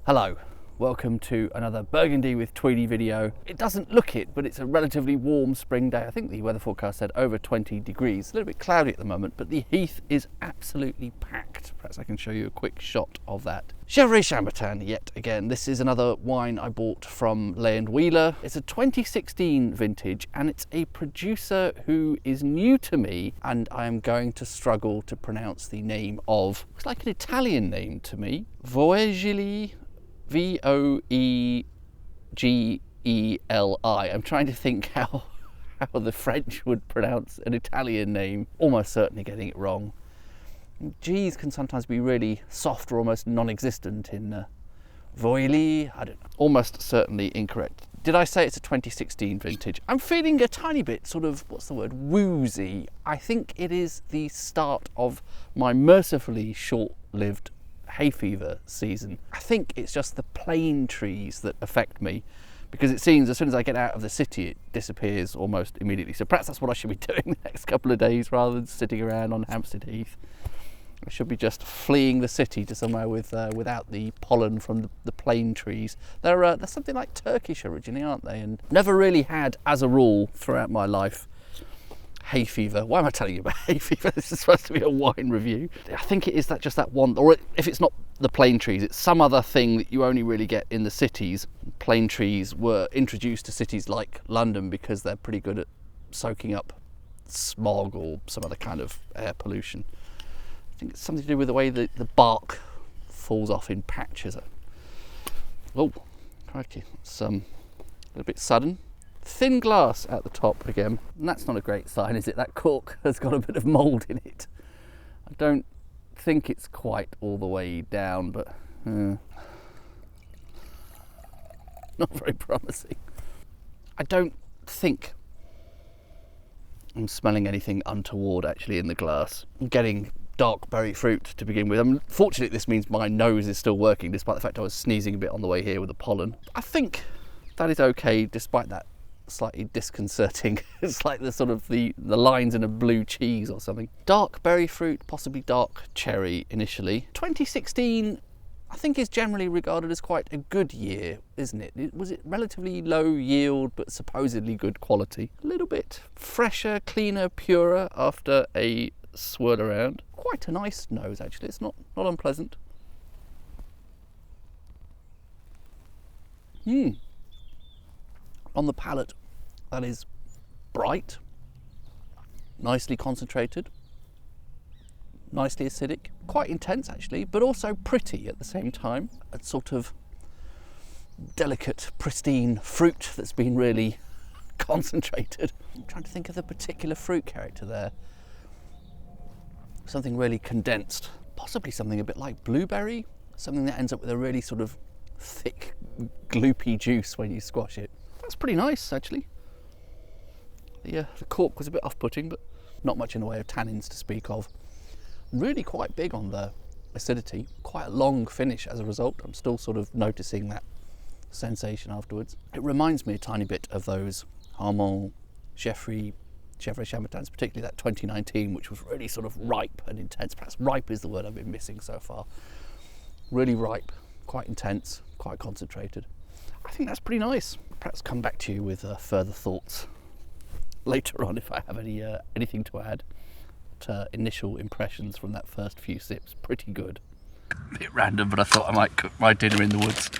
Hello, welcome to another Burgundy with Tweedy video. It doesn't look it, but it's a relatively warm spring day. I think the weather forecast said over 20 degrees. A little bit cloudy at the moment, but the heath is absolutely packed. Perhaps I can show you a quick shot of that. Gevrey Chambertin yet again. This is another wine I bought from Alain Wheeler. It's a 2016 vintage and it's a producer who is new to me and I am going to struggle to pronounce the name of. It's like an Italian name to me. Veogeli. Veogeli. I'm trying to think how the French would pronounce an Italian name. Almost certainly getting it wrong. G's can sometimes be really soft or almost non-existent in Veogeli. I don't know. Almost certainly incorrect. Did I say it's a 2016 vintage? I'm feeling a tiny bit sort of, what's the word, woozy. I think it is the start of my mercifully short-lived hay fever season. I think it's just the plane trees that affect me, because it seems as soon as I get out of the city it disappears almost immediately. So perhaps that's what I should be doing the next couple of days rather than sitting around on Hampstead Heath. I should be just fleeing the city to somewhere with without the pollen from the plane trees. They're something like Turkish originally, aren't they? And never really had, as a rule, throughout my life, hay fever. Why am I telling you about hay fever? This is supposed to be a wine review. I think it is just that one, or if it's not the plane trees, it's some other thing that you only really get in the cities. Plane trees were introduced to cities like London because they're pretty good at soaking up smog or some other kind of air pollution. I think it's something to do with the way the bark falls off in patches. Oh, crikey, it's a little bit sudden. Thin glass at the top again, and that's not a great sign, is it? That cork has got a bit of mould in it. I don't think it's quite all the way down, but not very promising. I don't think I'm smelling anything untoward actually in the glass. I'm getting dark berry fruit to begin with. Fortunately, this means my nose is still working despite the fact I was sneezing a bit on the way here with the pollen. I think that is okay despite that slightly disconcerting. It's like the sort of the lines in a blue cheese or something. Dark berry fruit, possibly dark cherry initially. 2016 I think is generally regarded as quite a good year, isn't it? Was it relatively low yield but supposedly good quality? A little bit fresher, cleaner, purer after a swirl around. Quite a nice nose actually, it's not unpleasant. On the palate, that is bright, nicely concentrated, nicely acidic, quite intense actually, but also pretty at the same time. A sort of delicate, pristine fruit that's been really concentrated. I'm trying to think of the particular fruit character there. Something really condensed, possibly something a bit like blueberry, something that ends up with a really sort of thick, gloopy juice when you squash it. That's pretty nice actually. The cork was a bit off-putting, but not much in the way of tannins to speak of. Really quite big on the acidity, quite a long finish as a result. I'm still sort of noticing that sensation afterwards. It reminds me a tiny bit of those Alain, Gevrey Chambertins, particularly that 2019, which was really sort of ripe and intense. Perhaps ripe is the word I've been missing so far. Really ripe, quite intense, quite concentrated. I think that's pretty nice. Perhaps come back to you with further thoughts later on if I have anything to add. But, initial impressions from that first few sips, pretty good. A bit random, but I thought I might cook my dinner in the woods.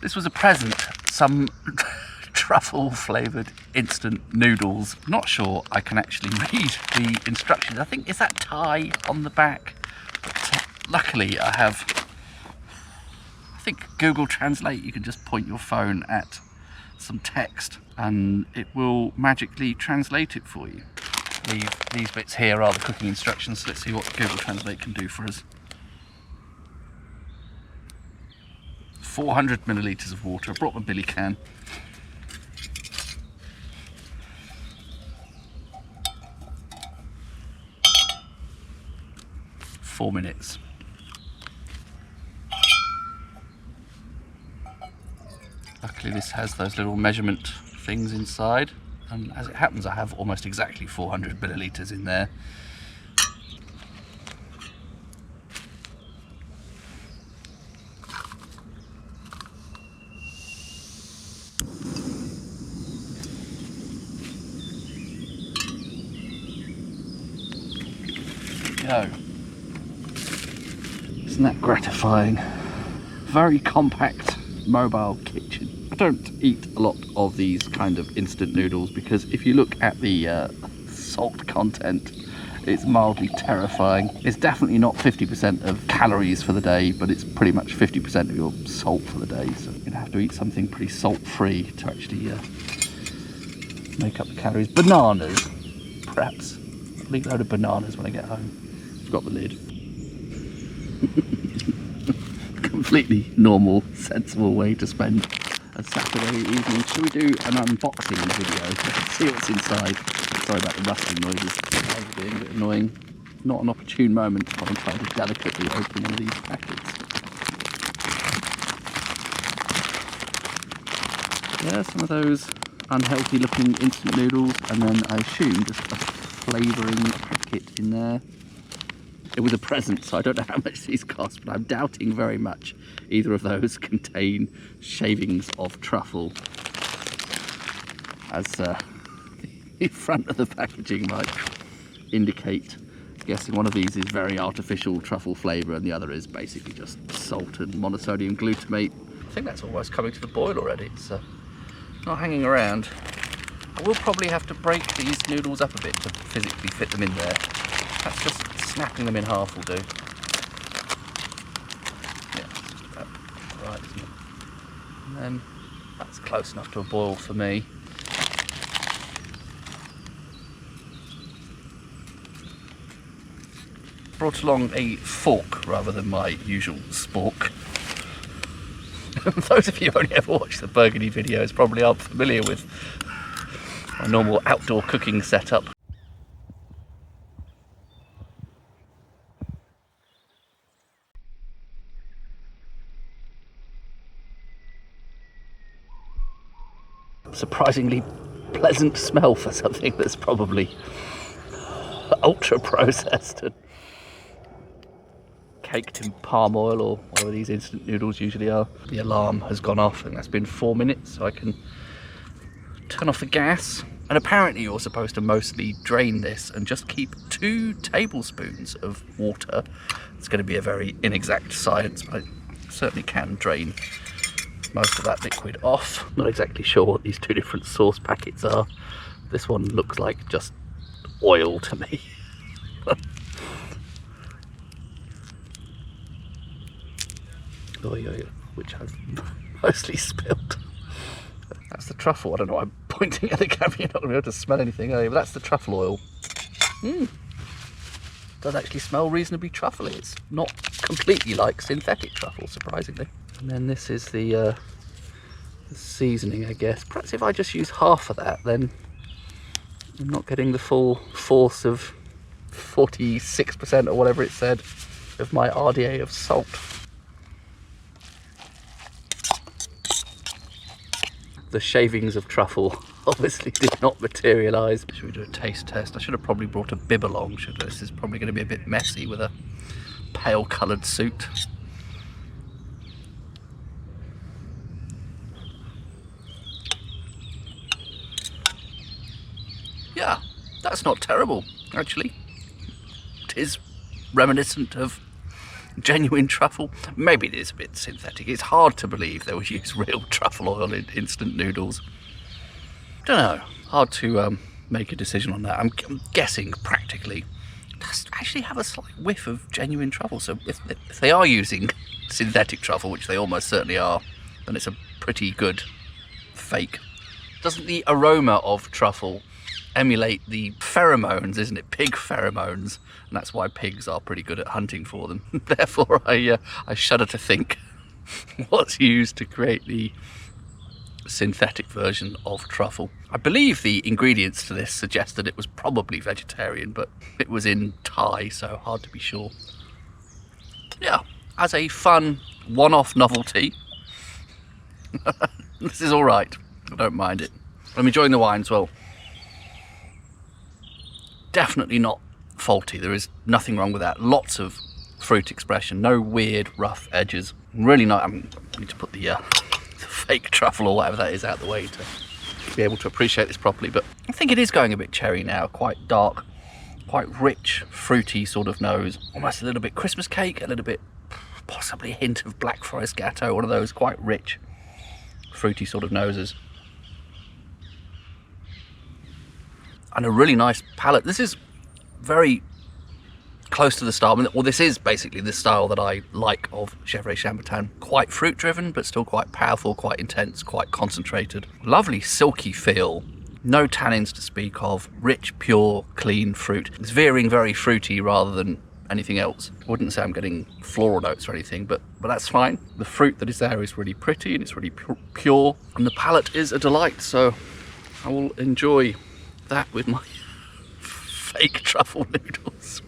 This was a present, some truffle flavoured instant noodles. Not sure I can actually read the instructions. I think, is that Thai on the back? But luckily I have, I think Google Translate. You can just point your phone at some text and it will magically translate it for you. These bits here are the cooking instructions, so let's see what Google Translate can do for us. 400 millilitres of water. I brought my billy can. Four minutes. Luckily this has those little measurement things inside, and as it happens I have almost exactly 400 millilitres in there. go. Isn't that gratifying? Very compact mobile kitchen. I don't eat a lot of these kind of instant noodles because if you look at the salt content, it's mildly terrifying. It's definitely not 50% of calories for the day, but it's pretty much 50% of your salt for the day. So you're gonna have to eat something pretty salt-free to actually make up the calories. Bananas, perhaps. I'll eat a load of bananas when I get home. Forgot the lid. Completely normal, sensible way to spend a Saturday evening. Should we do an unboxing video? Let's see what's inside. Sorry about the rustling noises. That was being a bit annoying. Not an opportune moment while I'm trying to delicately open one of these packets. Yeah, some of those unhealthy looking instant noodles, and then I assume just a flavouring packet in there. It was a present, so I don't know how much these cost, but I'm doubting very much either of those contain shavings of truffle, as the front of the packaging might indicate. I'm guessing one of these is very artificial truffle flavour and the other is basically just salt and monosodium glutamate. I think that's almost coming to the boil already. It's not hanging around. I will probably have to break these noodles up a bit to physically fit them in there. That's just snapping them in half will do. Yeah, that's right, isn't it? And then that's close enough to a boil for me. Brought along a fork rather than my usual spork. Those of you who only ever watch the Burgundy videos probably aren't familiar with my normal outdoor cooking setup. Surprisingly pleasant smell for something that's probably ultra processed and caked in palm oil or whatever these instant noodles usually are. The alarm has gone off and that's been 4 minutes, so I can turn off the gas. And apparently you're supposed to mostly drain this and just keep 2 tablespoons of water. It's going to be a very inexact science, but I certainly can drain most of that liquid off. Not exactly sure what these 2 different sauce packets are. This one looks like just oil to me. Which I've mostly spilled. That's the truffle. I don't know why I'm pointing at the camera. You're not going to be able to smell anything, are you? But that's the truffle oil. Does actually smell reasonably truffly. It's not completely like synthetic truffle, surprisingly. And then this is the seasoning, I guess. Perhaps if I just use half of that, then I'm not getting the full force of 46% or whatever it said of my RDA of salt. The shavings of truffle obviously did not materialise. Should we do a taste test? I should have probably brought a bib along, shouldn't I? This is probably going to be a bit messy with a pale coloured suit. Yeah, that's not terrible, actually. It is reminiscent of genuine truffle. Maybe it is a bit synthetic. It's hard to believe they would use real truffle oil in instant noodles. Don't know. Hard to make a decision on that. I'm guessing practically it does actually have a slight whiff of genuine truffle. So if they are using synthetic truffle, which they almost certainly are, then it's a pretty good fake. Doesn't the aroma of truffle emulate the pheromones, isn't it? Pig pheromones, and that's why pigs are pretty good at hunting for them. Therefore, I shudder to think what's used to create the synthetic version of truffle. I believe the ingredients to this suggest that it was probably vegetarian, but it was in Thai, so hard to be sure. Yeah, as a fun one-off novelty, this is all right. I don't mind it. I'm enjoying the wine as well. Definitely not faulty. There is nothing wrong with that. Lots of fruit expression, no weird rough edges. Really not. I need to put the fake truffle or whatever that is out the way to be able to appreciate this properly, but I think it is going a bit cherry now, quite dark quite rich, fruity sort of nose. Almost a little bit Christmas cake, a little bit, possibly a hint of Black Forest Gâteau, one of those quite rich, fruity sort of noses. And a really nice palate. This is very close to the style, well, this is basically the style that I like of Gevrey Chambertin. Quite fruit driven, but still quite powerful, quite intense, quite concentrated. Lovely silky feel, no tannins to speak of, rich, pure, clean fruit. It's veering very fruity rather than anything else. I wouldn't say I'm getting floral notes or anything, but that's fine. The fruit that is there is really pretty and it's really pure, and the palate is a delight, so I will enjoy that with my fake truffle noodles.